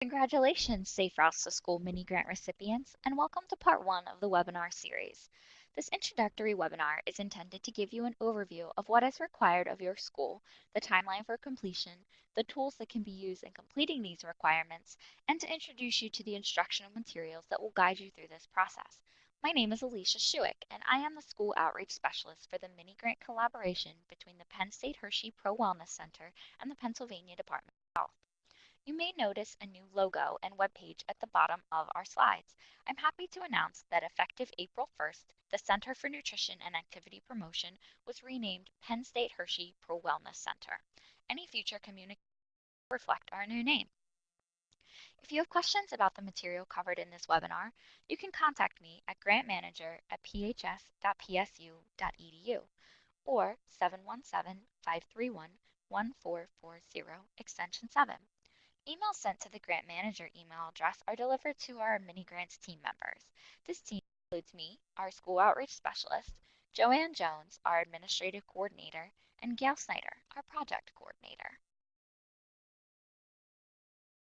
Congratulations, Safe Routes to School mini grant recipients, and welcome to part one of the webinar series. This introductory webinar is intended to give you an overview of what is required of your school, the timeline for completion, the tools that can be used in completing these requirements, and to introduce you to the instructional materials that will guide you through this process. My name is Alicia Schuick, and I am the School Outreach Specialist for the mini grant collaboration between the Penn State Hershey Pro Wellness Center and the Pennsylvania Department of Health. You may notice a new logo and webpage at the bottom of our slides. I'm happy to announce that effective April 1st, the Center for Nutrition and Activity Promotion was renamed Penn State Hershey Pro Wellness Center. Any future communications reflect our new name. If you have questions about the material covered in this webinar, you can contact me at grantmanager@phs.psu.edu or 717-531-1440 extension 7. Emails sent to the Grant Manager email address are delivered to our mini grants team members. This team includes me, our School Outreach Specialist, Joanne Jones, our Administrative Coordinator, and Gail Snyder, our Project Coordinator.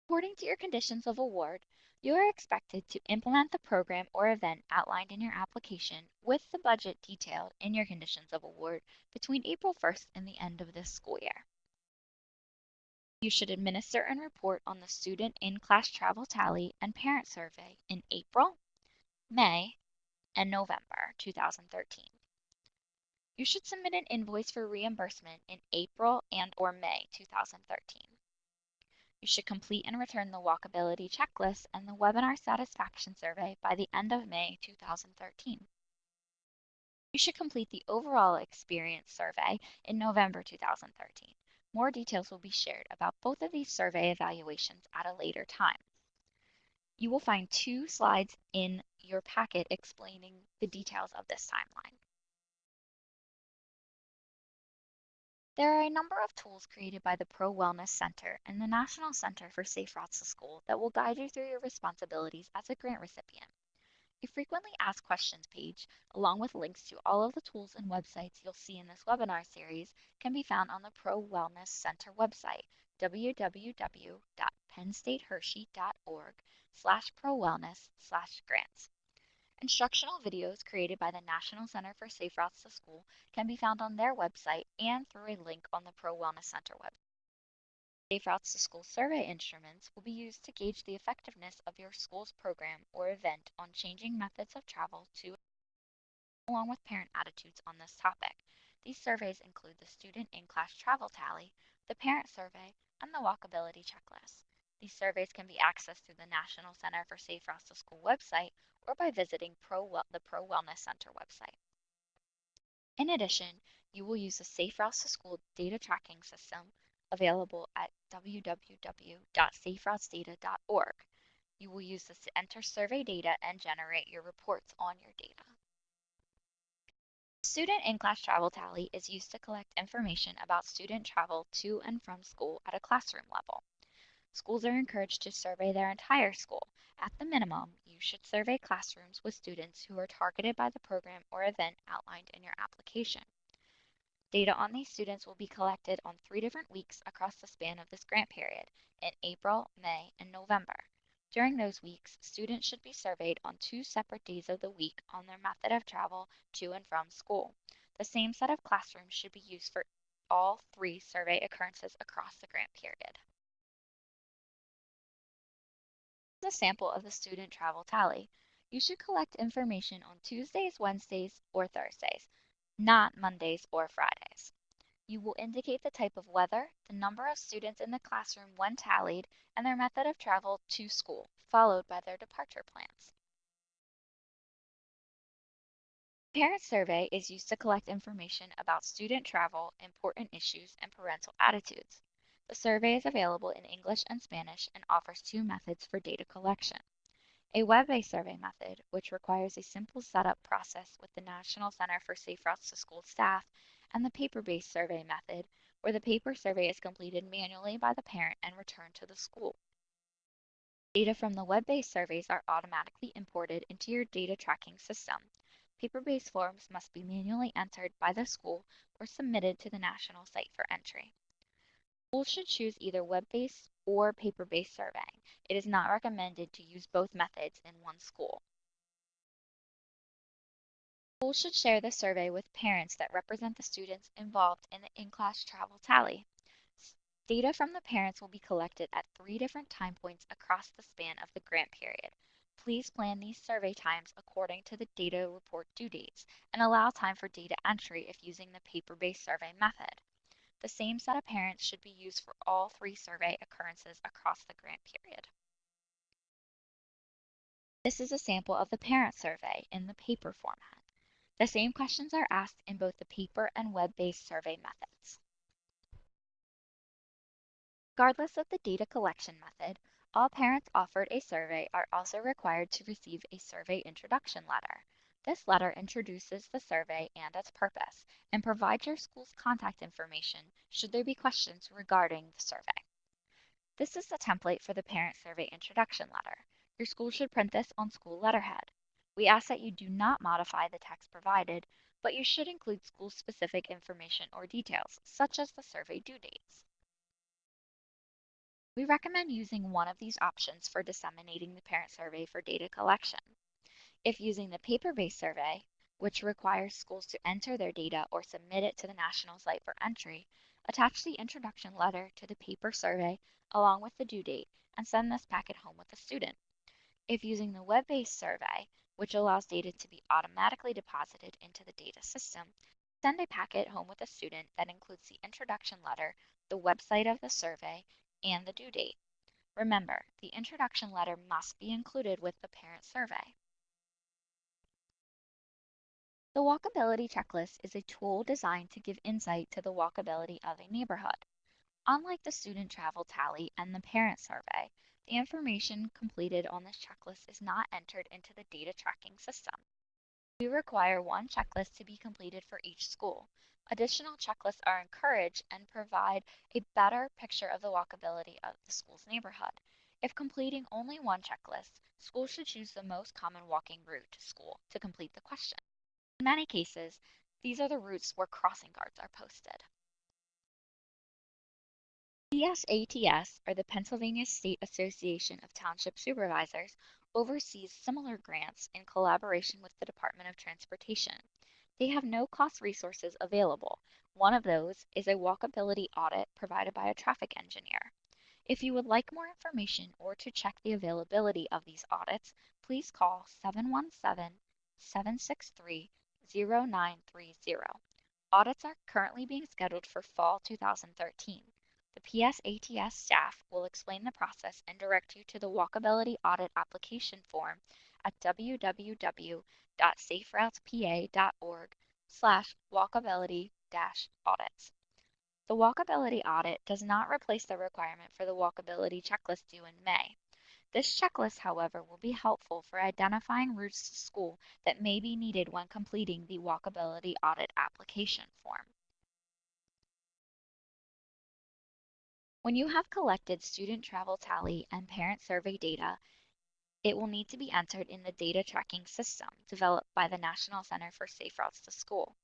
According to your conditions of award, you are expected to implement the program or event outlined in your application with the budget detailed in your conditions of award between April 1st and the end of this school year. You should administer and report on the student in-class travel tally and parent survey in April, May, and November 2013. You should submit an invoice for reimbursement in April and/or May 2013. You should complete and return the Walkability Checklist and the Webinar Satisfaction Survey by the end of May 2013. You should complete the Overall Experience Survey in November 2013. More details will be shared about both of these survey evaluations at a later time. You will find 2 slides in your packet explaining the details of this timeline. There are a number of tools created by the Pro Wellness Center and the National Center for Safe Routes to School that will guide you through your responsibilities as a grant recipient. A frequently asked questions page, along with links to all of the tools and websites you'll see in this webinar series, can be found on the Pro Wellness Center website, www.pennstatehershey.org/prowellness/grants. Instructional videos created by the National Center for Safe Routes to School can be found on their website and through a link on the Pro Wellness Center website. Safe Routes to School survey instruments will be used to gauge the effectiveness of your school's program or event on changing methods of travel to, along with parent attitudes on this topic. These surveys include the student in-class travel tally, the parent survey, and the walkability checklist. These surveys can be accessed through the National Center for Safe Routes to School website or by visiting the Pro Wellness Center website. In addition, you will use the Safe Routes to School data tracking system available at www.saferoutesdata.org. You will use this to enter survey data and generate your reports on your data. Student in-class travel tally is used to collect information about student travel to and from school at a classroom level. Schools are encouraged to survey their entire school. At the minimum, you should survey classrooms with students who are targeted by the program or event outlined in your application. Data on these students will be collected on 3 different weeks across the span of this grant period, in April, May, and November. During those weeks, students should be surveyed on 2 separate days of the week on their method of travel to and from school. The same set of classrooms should be used for all 3 survey occurrences across the grant period. This is a sample of the student travel tally. You should collect information on Tuesdays, Wednesdays, or Thursdays, not Mondays or Fridays. You will indicate the type of weather, the number of students in the classroom when tallied, and their method of travel to school, followed by their departure plans. The parent survey is used to collect information about student travel, important issues, and parental attitudes. The survey is available in English and Spanish and offers 2 methods for data collection. A web-based survey method, which requires a simple setup process with the National Center for Safe Routes to School staff, and the paper-based survey method, where the paper survey is completed manually by the parent and returned to the school. Data from the web-based surveys are automatically imported into your data tracking system. paper-based forms must be manually entered by the school or submitted to the national site for entry. Schools should choose either web-based or paper-based surveying. It is not recommended to use both methods in one school. Schools should share the survey with parents that represent the students involved in the in-class travel tally. Data from the parents will be collected at 3 different time points across the span of the grant period. Please plan these survey times according to the data report due dates and allow time for data entry if using the paper-based survey method. The same set of parents should be used for all 3 survey occurrences across the grant period. This is a sample of the parent survey in the paper format. The same questions are asked in both the paper and web-based survey methods. Regardless of the data collection method, all parents offered a survey are also required to receive a survey introduction letter. This letter introduces the survey and its purpose and provides your school's contact information should there be questions regarding the survey. This is the template for the parent survey introduction letter. Your school should print this on school letterhead. We ask that you do not modify the text provided, but you should include school-specific information or details, such as the survey due dates. We recommend using one of these options for disseminating the parent survey for data collection. If using the paper-based survey, which requires schools to enter their data or submit it to the national site for entry, attach the introduction letter to the paper survey along with the due date and send this packet home with the student. If using the web-based survey, which allows data to be automatically deposited into the data system, send a packet home with a student that includes the introduction letter, the website of the survey, and the due date. Remember, the introduction letter must be included with the parent survey. The Walkability Checklist is a tool designed to give insight to the walkability of a neighborhood. Unlike the student travel tally and the parent survey, the information completed on this checklist is not entered into the data tracking system. We require one checklist to be completed for each school. Additional checklists are encouraged and provide a better picture of the walkability of the school's neighborhood. If completing only one checklist, schools should choose the most common walking route to school to complete the question. In many cases, these are the routes where crossing guards are posted. SRTS, or the Pennsylvania State Association of Township Supervisors, oversees similar grants in collaboration with the Department of Transportation. They have no-cost resources available. One of those is a walkability audit provided by a traffic engineer. If you would like more information or to check the availability of these audits, please call 717-763-0930. Audits are currently being scheduled for fall 2013. The PSATS staff will explain the process and direct you to the Walkability Audit application form at www.saferoutepa.org/walkability-audits. The Walkability Audit does not replace the requirement for the Walkability Checklist due in May. This checklist, however, will be helpful for identifying routes to school that may be needed when completing the Walkability Audit application form. When you have collected student travel tally and parent survey data, it will need to be entered in the data tracking system developed by the National Center for Safe Routes to School.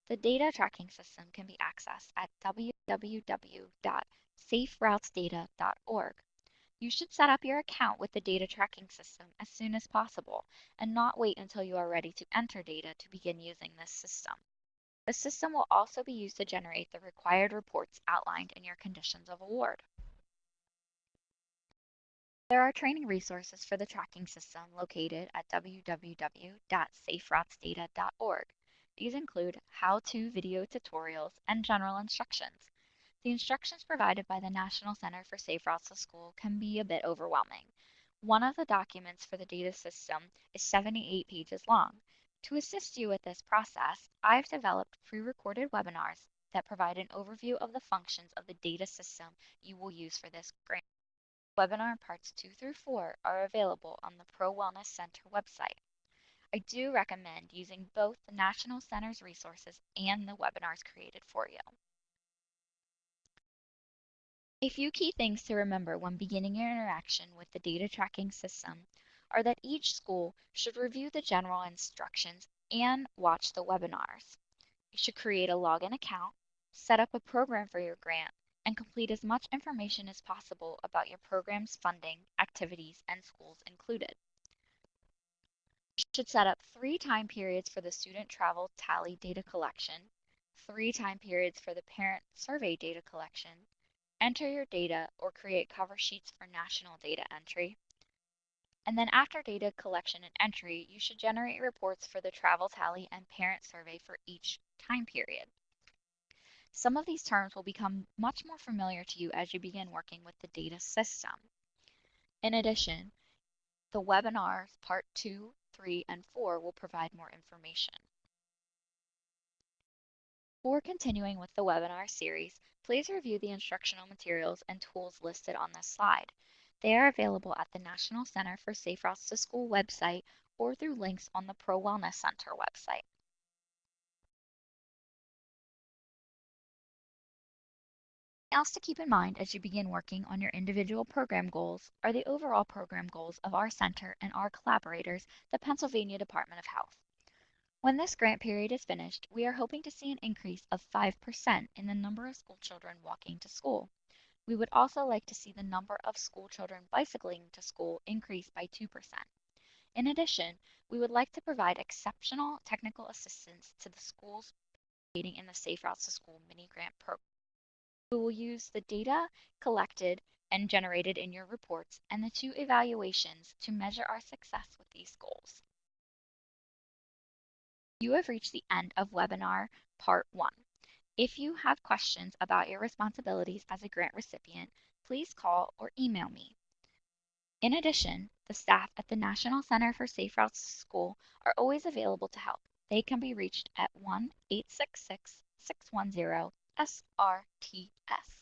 The data tracking system can be accessed at www.saferoutesdata.org. You should set up your account with the data tracking system as soon as possible and not wait until you are ready to enter data to begin using this system. The system will also be used to generate the required reports outlined in your conditions of award. There are training resources for the tracking system located at www.saferoutesdata.org. These include how-to video tutorials and general instructions. The instructions provided by the National Center for Safe Routes to School can be a bit overwhelming. One of the documents for the data system is 78 pages long. To assist you with this process, I've developed pre-recorded webinars that provide an overview of the functions of the data system you will use for this grant. Webinar parts 2 through 4 are available on the Pro Wellness Center website. I do recommend using both the National Center's resources and the webinars created for you. A few key things to remember when beginning your interaction with the data tracking system are that each school should review the general instructions and watch the webinars. You should create a login account, set up a program for your grant, and complete as much information as possible about your program's funding, activities, and schools included. You should set up 3 time periods for the student travel tally data collection, 3 time periods for the parent survey data collection, enter your data or create cover sheets for national data entry, and then after data collection and entry, you should generate reports for the travel tally and parent survey for each time period. Some of these terms will become much more familiar to you as you begin working with the data system. In addition, the webinars part 2, 3, and 4 will provide more information. Before continuing with the webinar series, please review the instructional materials and tools listed on this slide. They are available at the National Center for Safe Routes to School website or through links on the Pro Wellness Center website. Something else to keep in mind as you begin working on your individual program goals are the overall program goals of our center and our collaborators, the Pennsylvania Department of Health. When this grant period is finished, we are hoping to see an increase of 5% in the number of school children walking to school. We would also like to see the number of school children bicycling to school increase by 2%. In addition, we would like to provide exceptional technical assistance to the schools participating in the Safe Routes to School mini grant program. We will use the data collected and generated in your reports and the 2 evaluations to measure our success with these goals. You have reached the end of webinar part 1. If you have questions about your responsibilities as a grant recipient, please call or email me. In addition, the staff at the National Center for Safe Routes to School are always available to help. They can be reached at 1-866-610-SRTS.